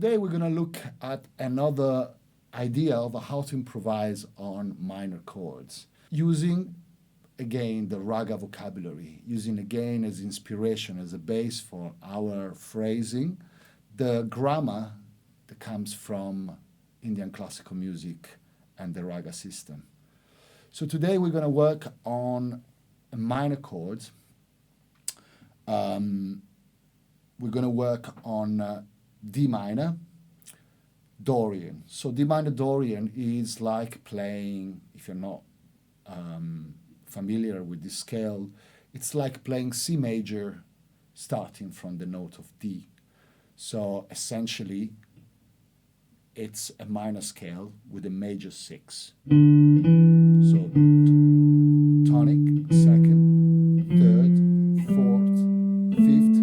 today we're going to look at another idea of how to improvise on minor chords using, again, the raga vocabulary, using again as inspiration, as a base for our phrasing, the grammar that comes from Indian classical music and the raga system. So today we're going to work on minor chords. We're going to work on D minor, Dorian. So D minor Dorian is like playing, if you're not familiar with this scale, it's like playing C major starting from the note of D. So essentially, it's a minor scale with a major 6. So tonic, second, third, fourth, fifth,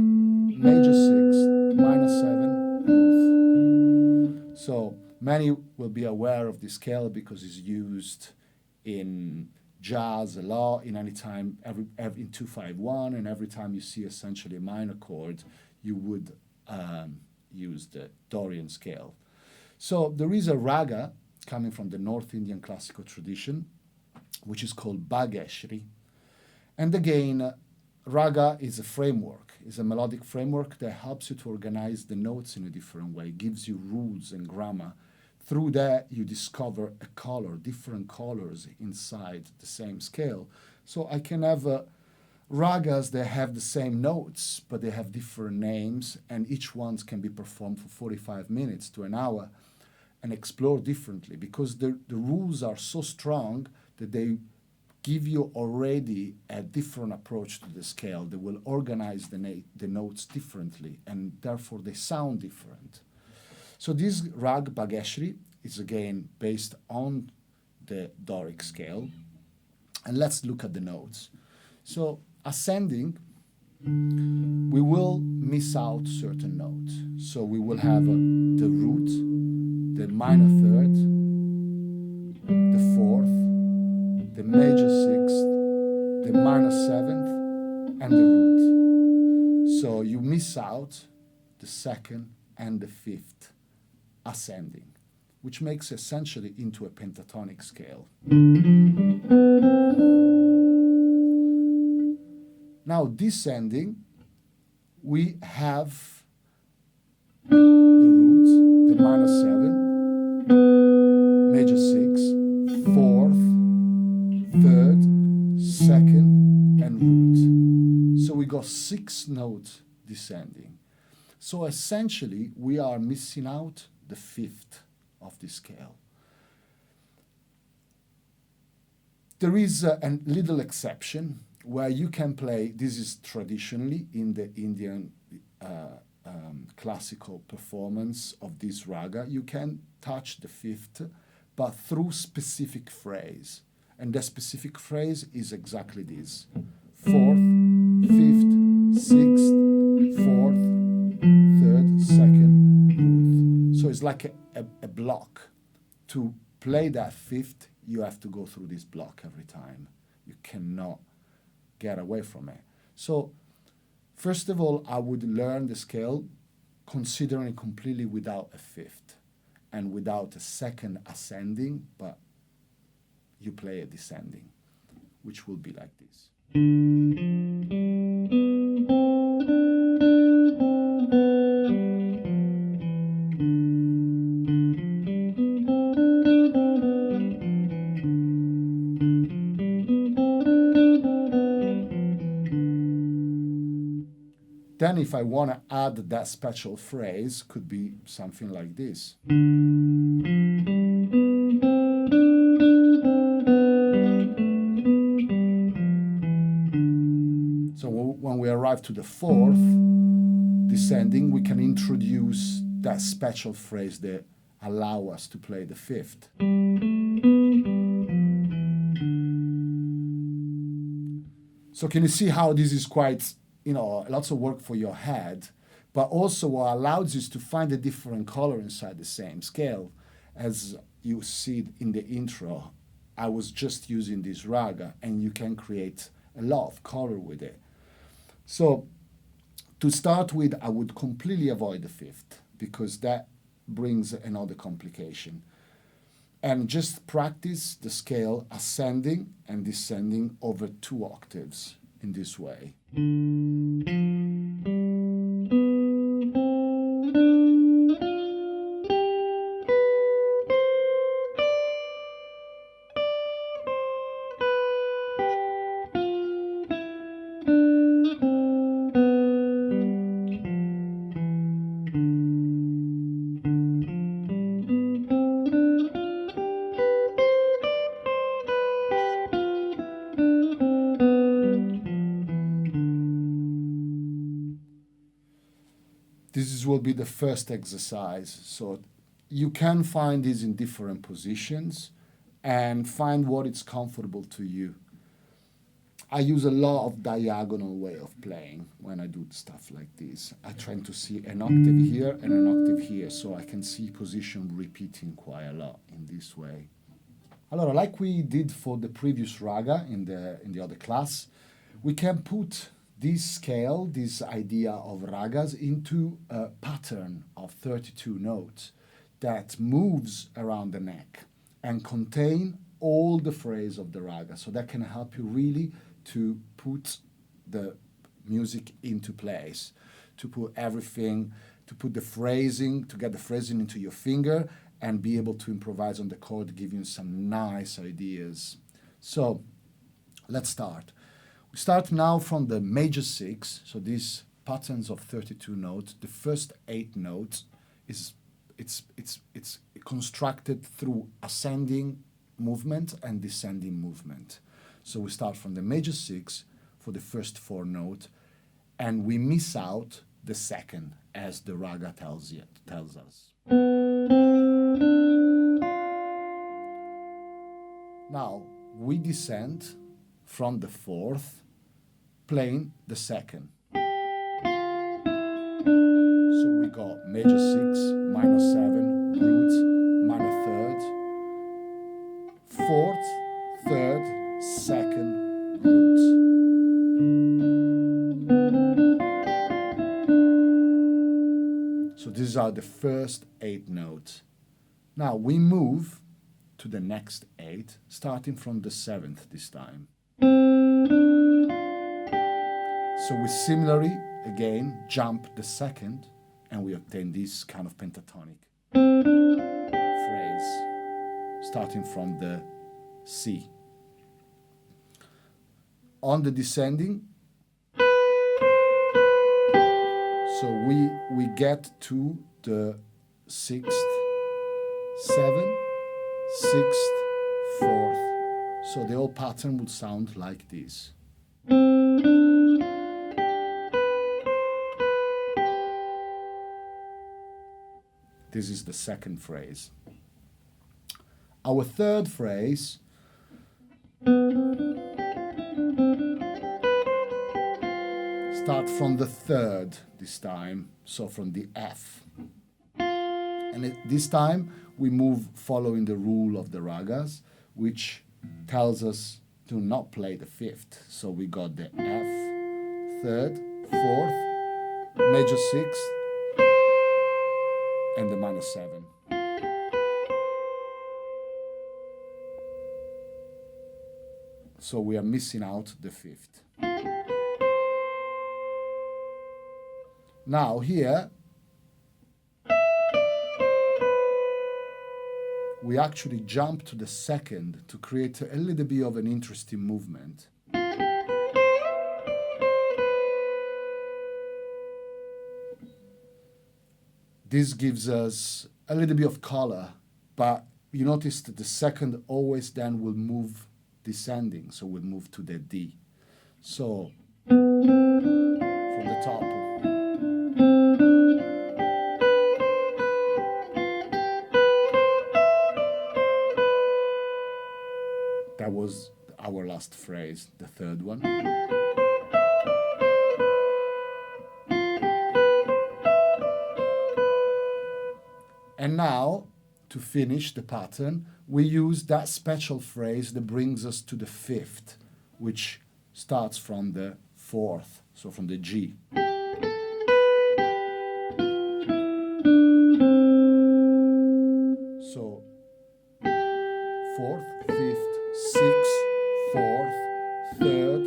major 6, minor 7, root. So many will be aware of this scale because it's used in jazz a lot, in any time, every in 2-5-1, and every time you see essentially a minor chord, you would use the Dorian scale. So there is a raga coming from the North Indian classical tradition, which is called Bhageshri. And again, raga is a framework, is a melodic framework that helps you to organize the notes in a different way, gives you rules and grammar. Through that, you discover a color, different colors inside the same scale. So I can have ragas that have the same notes, but they have different names, and each one can be performed for 45 minutes to an hour and explore differently, because the rules are so strong that they give you already a different approach to the scale. They will organize the notes differently, and therefore they sound different. So this Raag Bhageshri is again based on the Doric scale. And let's look at the notes. So ascending, we will miss out certain notes. So we will have the root, the minor third, the fourth, the major sixth, the minor seventh, and the root. So you miss out the second and the fifth ascending, which makes essentially into a pentatonic scale. Now descending, we have the root, the minor 7, major 6, fourth, third, second, and root. So we got 6 notes descending. So essentially, we are missing out the 5th of the scale. There is a little exception where you can play, this is traditionally in the Indian classical performance of this raga, you can touch the 5th, but through specific phrase. And the specific phrase is exactly this: 4th, 5th, 6th, 4th, 3rd, 2nd, root. So it's like a block. To play that 5th, you have to go through this block every time. You cannot get away from it. So first of all, I would learn the scale considering it completely without a 5th and without a second ascending, but you play a descending, which will be like this. Then if I want to add that special phrase, could be something like this. So when we arrive to the 4th descending, we can introduce that special phrase that allow us to play the 5th. So can you see how this is quite, lots of work for your head, but also what allows you to find a different color inside the same scale. As you see in the intro, I was just using this raga, and you can create a lot of color with it. So to start with, I would completely avoid the 5th, because that brings another complication. And just practice the scale ascending and descending over 2 octaves in this way. This will be the first exercise. So you can find these in different positions and find what is comfortable to you. I use a lot of diagonal way of playing when I do stuff like this. I try to see an octave here and an octave here, so I can see position repeating quite a lot in this way. Allora, like we did for the previous raga in the other class, we can put this scale, this idea of ragas, into a pattern of 32 notes that moves around the neck and contain all the phrase of the raga. So that can help you really to put the music into place, to put everything, to put the phrasing, to get the phrasing into your finger and be able to improvise on the chord, giving you some nice ideas. So let's start. We start now from the major 6, so these patterns of 32 notes. The first 8 notes it's constructed through ascending movement and descending movement. So we start from the major 6 for the first 4 notes, and we miss out the second, as the raga tells us. Now we descend from the 4th, playing the 2nd. So we got major 6, minor 7, root, minor 3rd, 4th, 3rd, 2nd, root. So these are the first 8 notes. Now we move to the next 8, starting from the 7th this time. So we similarly, again, jump the 2nd, and we obtain this kind of pentatonic phrase, starting from the C. On the descending, so we get to the 6th, 7th, 6th, 4th. So the whole pattern would sound like this. This is the second phrase. Our third phrase start from the 3rd this time, so from the F. And this time we move following the rule of the ragas, which tells us to not play the 5th. So we got the F, 3rd, 4th, major 6th, and the minor 7. So we are missing out the 5th. Now here, we actually jump to the 2nd to create a little bit of an interesting movement. This gives us a little bit of color, but you notice that the 2nd always then will move descending, so we'll move to the D. So, from the top. That was our last phrase, the 3rd one. And now, to finish the pattern, we use that special phrase that brings us to the 5th, which starts from the 4th, so from the G. fourth, fifth, sixth, fourth, third,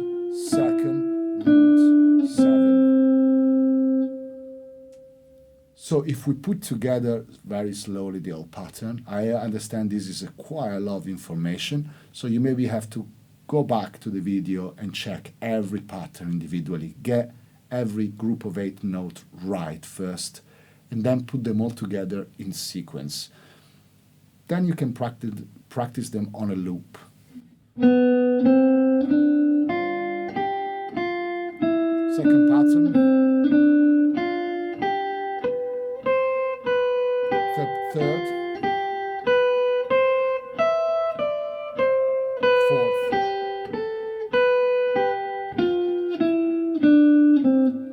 second, root, seven. So if we put together very slowly the whole pattern, I understand this is quite a lot of information, so you maybe have to go back to the video and check every pattern individually, get every group of 8 notes right first, and then put them all together in sequence. Then you can practice them on a loop. Second pattern. Third. Fourth.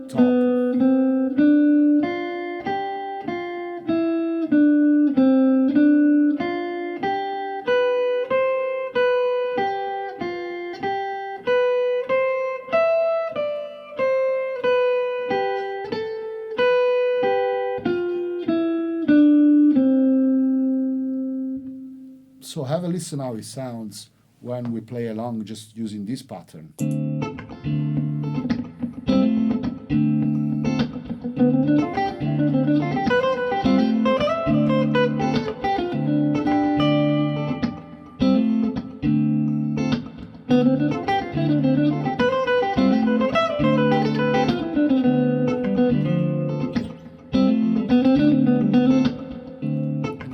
Top. So have a listen how it sounds when we play along just using this pattern. And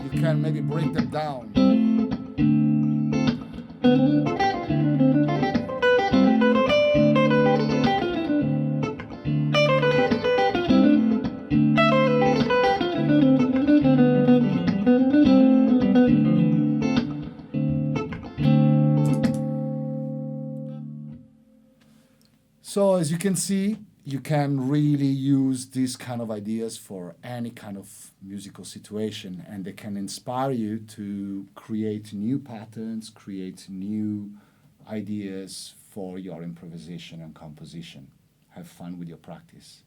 you can maybe break them down. So as you can see, you can really use these kind of ideas for any kind of musical situation, and they can inspire you to create new patterns, create new ideas for your improvisation and composition. Have fun with your practice.